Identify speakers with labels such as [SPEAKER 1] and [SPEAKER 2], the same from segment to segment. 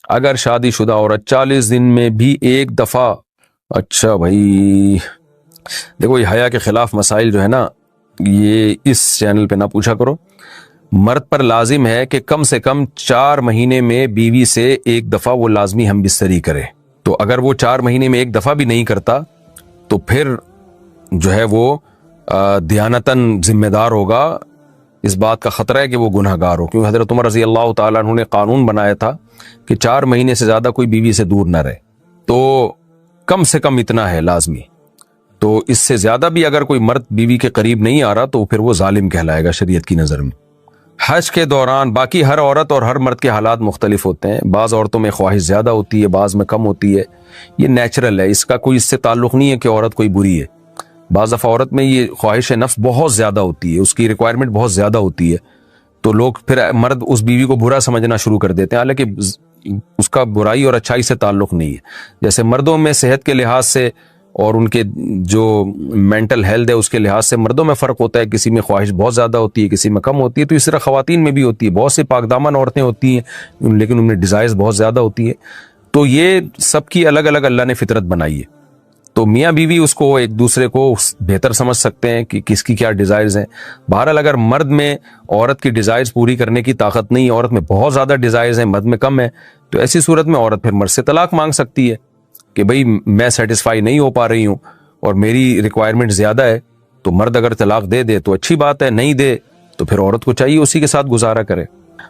[SPEAKER 1] اگر شادی شدہ عورت 40 دن میں بھی ایک دفعہ، اچھا بھائی دیکھو یہ حیا کے خلاف مسائل جو ہے نا یہ اس چینل پہ نہ پوچھا کرو. مرد پر لازم ہے کہ کم سے کم 4 مہینے میں بیوی سے ایک دفعہ وہ لازمی ہم بستری کرے. تو اگر وہ 4 مہینے میں ایک دفعہ بھی نہیں کرتا تو پھر جو ہے وہ دیانتاً ذمہ دار ہوگا. اس بات کا خطرہ ہے کہ وہ گناہ گار ہو، کیونکہ حضرت عمر رضی اللہ تعالیٰ عنہ نے قانون بنایا تھا کہ 4 مہینے سے زیادہ کوئی بیوی سے دور نہ رہے. تو کم سے کم اتنا ہے لازمی. تو اس سے زیادہ بھی اگر کوئی مرد بیوی کے قریب نہیں آ رہا تو پھر وہ ظالم کہلائے گا شریعت کی نظر میں. حج کے دوران باقی ہر عورت اور ہر مرد کے حالات مختلف ہوتے ہیں. بعض عورتوں میں خواہش زیادہ ہوتی ہے، بعض میں کم ہوتی ہے. یہ نیچرل ہے، اس کا کوئی اس سے تعلق نہیں ہے کہ عورت کوئی بری ہے. بعض دفعہ عورت میں یہ خواہش نفس بہت زیادہ ہوتی ہے، اس کی ریکوائرمنٹ بہت زیادہ ہوتی ہے، تو لوگ پھر مرد اس بیوی کو برا سمجھنا شروع کر دیتے ہیں، حالانکہ اس کا برائی اور اچھائی سے تعلق نہیں ہے. جیسے مردوں میں صحت کے لحاظ سے اور ان کے جو مینٹل ہیلتھ ہے اس کے لحاظ سے مردوں میں فرق ہوتا ہے. کسی میں خواہش بہت زیادہ ہوتی ہے، کسی میں کم ہوتی ہے. تو اس طرح خواتین میں بھی ہوتی ہے. بہت سی پاکدامن عورتیں ہوتی ہیں لیکن ان میں ڈیزائرز بہت زیادہ ہوتی ہے. تو یہ سب کی الگ الگ اللہ نے فطرت بنائی ہے. تو میاں بیوی اس کو ایک دوسرے کو بہتر سمجھ سکتے ہیں کہ کس کی کیا ڈیزائرز ہیں. بہرحال اگر مرد میں عورت کی ڈیزائرز پوری کرنے کی طاقت نہیں ہے، عورت میں بہت زیادہ ڈیزائرز ہیں، مرد میں کم ہے، تو ایسی صورت میں عورت پھر مرد سے طلاق مانگ سکتی ہے کہ بھئی میں سیٹسفائی نہیں ہو پا رہی ہوں اور میری ریکوائرمنٹ زیادہ ہے. تو مرد اگر طلاق دے دے تو اچھی بات ہے، نہیں دے تو پھر عورت کو چاہیے اسی کے ساتھ گزارا کرے.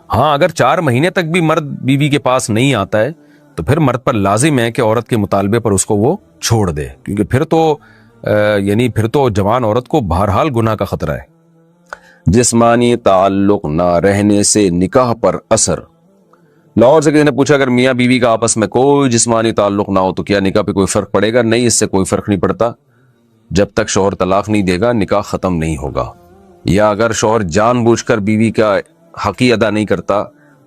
[SPEAKER 1] ہاں اگر 4 مہینے تک بھی مرد بیوی کے پاس نہیں آتا ہے تو پھر مرد پر لازم ہے کہ عورت کے مطالبے پر اس کو وہ چھوڑ دے، کیونکہ پھر تو جوان عورت کو بہرحال گناہ کا خطرہ ہے. جسمانی تعلق نہ رہنے سے نکاح پر اثر. لاہور سے کسی نے پوچھا اگر میاں بیوی کا آپس میں کوئی جسمانی تعلق نہ ہو تو کیا نکاح پہ کوئی فرق پڑے گا؟ نہیں، اس سے کوئی فرق نہیں پڑتا. جب تک شوہر طلاق نہیں دے گا نکاح ختم نہیں ہوگا. یا اگر شوہر جان بوجھ کر بیوی کا حق ہی ادا نہیں کرتا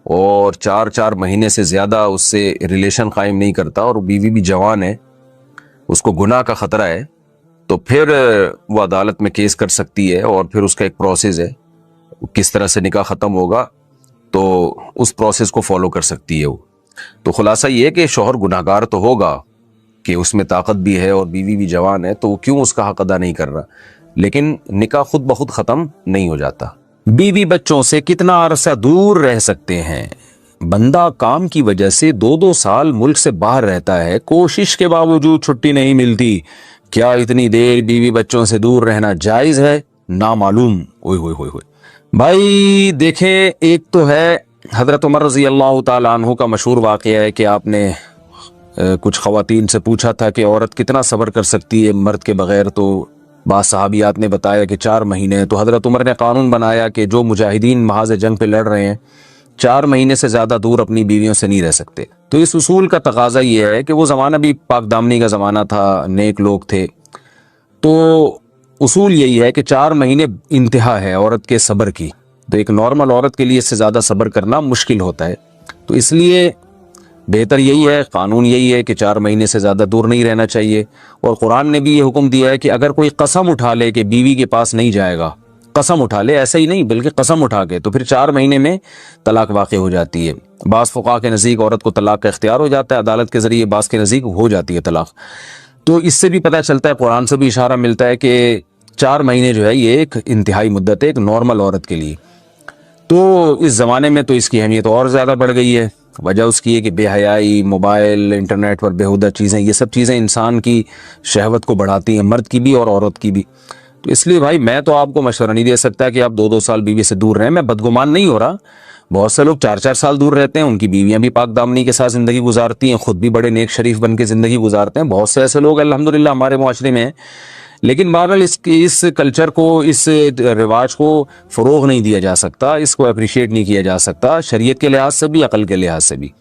[SPEAKER 1] اور 4 مہینے سے زیادہ اس سے ریلیشن قائم نہیں کرتا اور بیوی بھی جوان ہے، اس کو گناہ کا خطرہ ہے، تو پھر وہ عدالت میں کیس کر سکتی ہے اور پھر اس کا ایک پروسیس ہے کس طرح سے نکاح ختم ہوگا، تو اس پروسیس کو فالو کر سکتی ہے وہ. تو خلاصہ یہ ہے کہ شوہر گناہ گار تو ہوگا کہ اس میں طاقت بھی ہے اور بیوی بھی جوان ہے، تو وہ کیوں اس کا حق ادا نہیں کر رہا، لیکن نکاح خود بخود ختم نہیں ہو جاتا. بیوی بچوں سے کتنا عرصہ دور رہ سکتے ہیں؟ بندہ کام کی وجہ سے 2 سال ملک سے باہر رہتا ہے، کوشش کے باوجود چھٹی نہیں ملتی. کیا اتنی دیر بیوی بچوں سے دور رہنا جائز ہے؟ نامعلوم. اوئے ہوئے ہوئے ہوئے بھائی دیکھیں، ایک تو ہے حضرت عمر رضی اللہ تعالیٰ عنہ کا مشہور واقعہ ہے کہ آپ نے کچھ خواتین سے پوچھا تھا کہ عورت کتنا صبر کر سکتی ہے مرد کے بغیر، تو بعض صحابیات نے بتایا کہ 4 مہینے. تو حضرت عمر نے قانون بنایا کہ جو مجاہدین محاذ جنگ پہ لڑ رہے ہیں 4 مہینے سے زیادہ دور اپنی بیویوں سے نہیں رہ سکتے. تو اس اصول کا تقاضا یہ ہے کہ وہ زمانہ بھی پاک دامنی کا زمانہ تھا، نیک لوگ تھے، تو اصول یہی ہے کہ 4 مہینے انتہا ہے عورت کے صبر کی. تو ایک نارمل عورت کے لیے اس سے زیادہ صبر کرنا مشکل ہوتا ہے، تو اس لیے بہتر یہی ہے، قانون یہی ہے کہ 4 مہینے سے زیادہ دور نہیں رہنا چاہیے. اور قرآن نے بھی یہ حکم دیا ہے کہ اگر کوئی قسم اٹھا لے کہ بیوی کے پاس نہیں جائے گا، قسم اٹھا لے، ایسا ہی نہیں بلکہ قسم اٹھا کے، تو پھر 4 مہینے میں طلاق واقع ہو جاتی ہے. بعض فقہا کے نزدیک عورت کو طلاق کا اختیار ہو جاتا ہے عدالت کے ذریعے، بعض کے نزدیک ہو جاتی ہے طلاق. تو اس سے بھی پتہ چلتا ہے، قرآن سے بھی اشارہ ملتا ہے کہ 4 مہینے جو ہے یہ ایک انتہائی مدت ہے ایک نارمل عورت کے لیے. تو اس زمانے میں تو اس کی اہمیت اور زیادہ بڑھ گئی ہے. وجہ اس کی ہے کہ بے حیائی، موبائل، انٹرنیٹ پر بیہودہ چیزیں، یہ سب چیزیں انسان کی شہوت کو بڑھاتی ہیں، مرد کی بھی اور عورت کی بھی. تو اس لیے بھائی میں تو آپ کو مشورہ نہیں دے سکتا کہ آپ 2 سال بیوی سے دور رہیں. میں بدگمان نہیں ہو رہا، بہت سے لوگ 4 سال دور رہتے ہیں، ان کی بیویاں بھی پاک دامنی کے ساتھ زندگی گزارتی ہیں، خود بھی بڑے نیک شریف بن کے زندگی گزارتے ہیں. بہت سے ایسے لوگ الحمدللہ ہمارے معاشرے میں ہیں. لیکن بہرحال اس کلچر کو، اس رواج کو فروغ نہیں دیا جا سکتا، اس کو اپریشیٹ نہیں کیا جا سکتا، شریعت کے لحاظ سے بھی، عقل کے لحاظ سے بھی.